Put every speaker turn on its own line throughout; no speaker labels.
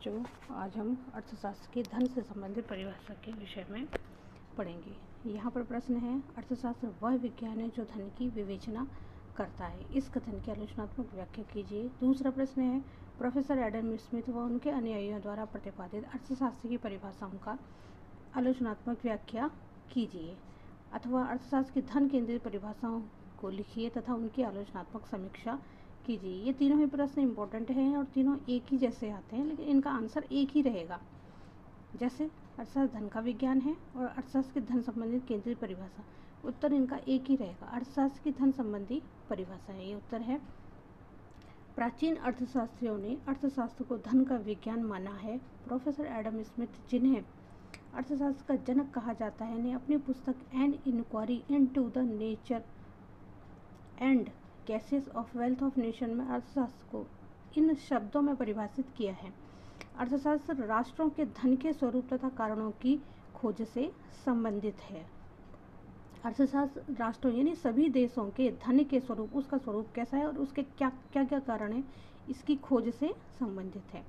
बच्चों, आज हम अर्थशास्त्र की धन से संबंधित परिभाषा के विषय में पढ़ेंगे। यहाँ पर प्रश्न है, अर्थशास्त्र वह विज्ञान है जो धन की विवेचना करता है। इस कथन की आलोचनात्मक व्याख्या कीजिए। दूसरा प्रश्न है, प्रोफेसर एडम स्मिथ व उनके अनुयायियों द्वारा प्रतिपादित अर्थशास्त्र की परिभाषाओं का आलोचनात्मक व्याख्या कीजिए, अथवा अर्थशास्त्र की धन केंद्रित परिभाषाओं को लिखिए तथा उनकी आलोचनात्मक समीक्षा कीजिए। ये तीनों ही प्रश्न इम्पोर्टेंट हैं और तीनों एक ही जैसे आते हैं, लेकिन इनका आंसर एक ही रहेगा। जैसे अर्थशास्त्र धन का विज्ञान है और अर्थशास्त्र की धन संबंधित केंद्रित परिभाषा, उत्तर इनका एक ही रहेगा। अर्थशास्त्र की धन संबंधी परिभाषा है, ये उत्तर है। प्राचीन अर्थशास्त्रियों ने अर्थशास्त्र को धन का विज्ञान माना है। प्रोफेसर एडम स्मिथ, जिन्हें अर्थशास्त्र का जनक कहा जाता है, ने अपनी पुस्तक an inquiry into the nature and causes of wealth of nation में अर्थशास्त्र को इन शब्दों में परिभाषित किया है। अर्थशास्त्र राष्ट्रों के धन के स्वरूप तथा कारणों की खोज से संबंधित है। अर्थशास्त्र राष्ट्रों यानी सभी देशों के धन के स्वरूप, उसका स्वरूप कैसा है और उसके क्या क्या कारण है, इसकी खोज से संबंधित है।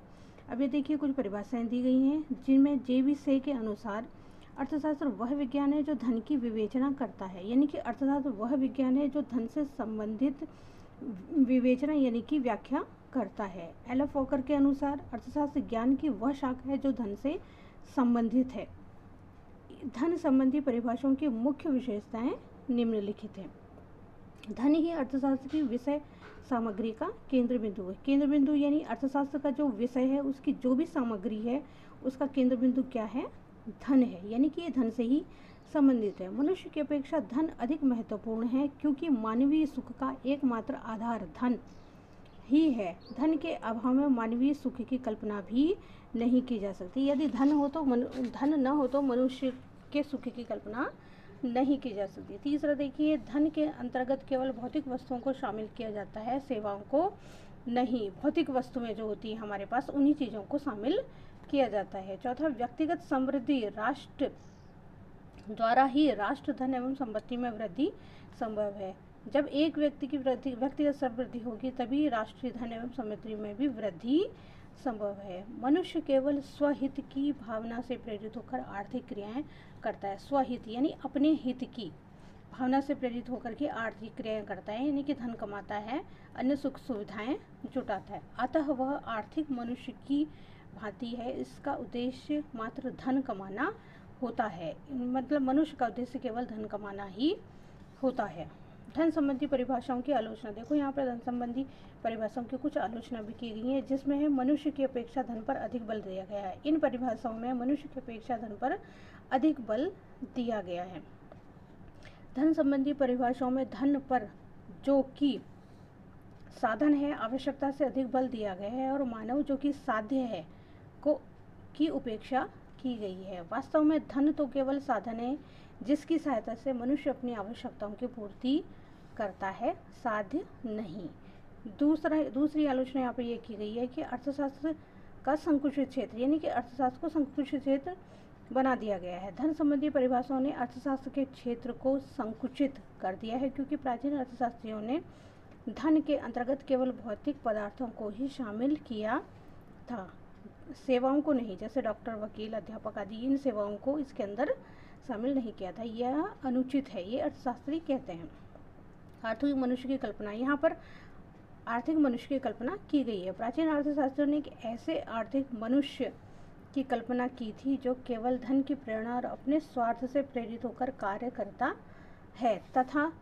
अब ये देखिए, कुछ परिभाषाएं दी गई हैं, जिनमें जे.बी. से के अनुसार अर्थशास्त्र वह विज्ञान है जो धन की विवेचना करता है, यानी कि अर्थशास्त्र वह विज्ञान है जो धन से संबंधित विवेचना यानी कि व्याख्या करता है। एल.एफ. वॉकर के अनुसार अर्थशास्त्र ज्ञान की वह शाखा है जो धन से संबंधित है। धन संबंधी परिभाषाओं की मुख्य विशेषताएं निम्नलिखित हैं। धन ही अर्थशास्त्र की विषय सामग्री का केंद्र बिंदु है। केंद्र बिंदु यानी अर्थशास्त्र का जो विषय है, उसकी जो भी सामग्री है, उसका केंद्र बिंदु क्या है? धन है, यानी कि ये धन से ही संबंधित है। मनुष्य की अपेक्षा धन अधिक महत्वपूर्ण है, क्योंकि मानवीय सुख का एकमात्र आधार धन ही है। धन के अभाव में मानवीय सुख की कल्पना भी नहीं की जा सकती। यदि धन न हो तो मनुष्य के सुख की कल्पना नहीं की जा सकती। तीसरा देखिए, धन के अंतर्गत केवल भौतिक वस्तुओं को शामिल किया जाता है, सेवाओं को नहीं। भौतिक वस्तुएं जो होती है हमारे पास, उन्हीं चीज़ों को शामिल किया जाता है। चौथा, व्यक्तिगत समृद्धि राष्ट्र द्वारा ही राष्ट्र धन एवं संपत्ति में वृद्धि संभव है। जब एक व्यक्ति की व्यक्तिगत समृद्धि होगी, तभी राष्ट्रीय धन एवं समृद्धि में भी वृद्धि संभव है। मनुष्य केवल स्वहित की भावना से प्रेरित होकर आर्थिक क्रियाएं करता है। स्वहित यानी अपने हित की भावना से प्रेरित होकर के आर्थिक क्रियाएं करता है, यानी कि धन कमाता है, अन्य सुख सुविधाएं जुटाता है। अतः वह आर्थिक मनुष्य की भांति है। इसका उद्देश्य मात्र धन कमाना होता है, मतलब मनुष्य का उद्देश्य केवल धन कमाना ही होता है। धन संबंधी परिभाषाओं की आलोचना देखो, यहाँ पर धन संबंधी परिभाषाओं की कुछ आलोचना भी की गई है, जिसमें है मनुष्य की अपेक्षा धन पर अधिक बल दिया गया है। इन परिभाषाओं में मनुष्य की अपेक्षा धन पर अधिक बल दिया गया है। धन संबंधी परिभाषाओं में धन पर, जो कि साधन है, आवश्यकता से अधिक बल दिया गया है, और मानव जो कि साध्य है की उपेक्षा की गई है। वास्तव में धन तो केवल साधन है, जिसकी सहायता से मनुष्य अपनी आवश्यकताओं की पूर्ति करता है, साध्य नहीं। दूसरी आलोचना यहाँ पर यह की गई है कि अर्थशास्त्र का संकुचित क्षेत्र, यानी कि अर्थशास्त्र को संकुचित क्षेत्र बना दिया गया है। धन संबंधी परिभाषाओं ने अर्थशास्त्र के क्षेत्र को संकुचित कर दिया है, क्योंकि प्राचीन अर्थशास्त्रियों ने धन के अंतर्गत केवल भौतिक पदार्थों को ही शामिल किया था, सेवाओं को नहीं। जैसे डॉक्टर, वकील, अध्यापक आदि, इन सेवाओं को इसके अंदर शामिल नहीं किया था। यह अनुचित है, ये अर्थशास्त्री कहते हैं। आर्थिक मनुष्य की कल्पना, यहाँ पर आर्थिक मनुष्य की कल्पना की गई है। प्राचीन अर्थशास्त्रियों ने एक ऐसे आर्थिक मनुष्य की कल्पना की थी जो केवल धन की प्रेरणा और अपने स्वार्थ से प्रेरित होकर कार्य करता है, तथा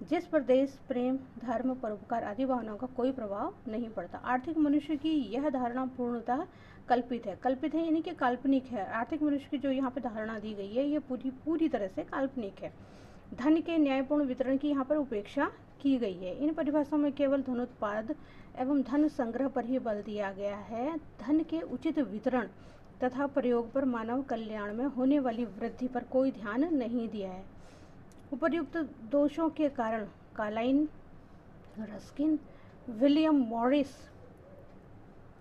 जिस पर देश प्रेम, धर्म, परोपकार आदि भावनाओं का कोई प्रभाव नहीं पड़ता। आर्थिक मनुष्य की यह धारणा पूर्णतः कल्पित है यानी कि काल्पनिक है। आर्थिक मनुष्य की जो यहाँ पे धारणा दी गई है, ये पूरी तरह से काल्पनिक है। धन के न्यायपूर्ण वितरण की यहाँ पर उपेक्षा की गई है। इन परिभाषाओं में केवल धनोत्पाद एवं धन संग्रह पर ही बल दिया गया है। धन के उचित वितरण तथा प्रयोग पर मानव कल्याण में होने वाली वृद्धि पर कोई ध्यान नहीं दिया है। उपर्युक्त दोषों के कारण कार्लाइल, रस्किन, विलियम मॉरिस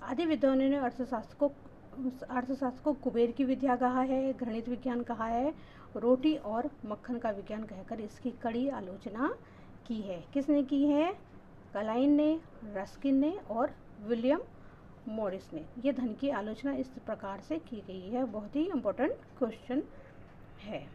आदि विद्वानों ने अर्थशास्त्र को कुबेर की विद्या कहा है, गणित विज्ञान कहा है, रोटी और मक्खन का विज्ञान कहकर इसकी कड़ी आलोचना की है। किसने की है? कार्लाइल ने, रस्किन ने और विलियम मॉरिस ने। यह धन की आलोचना इस प्रकार से की गई है, बहुत ही इम्पोर्टेंट क्वेश्चन है।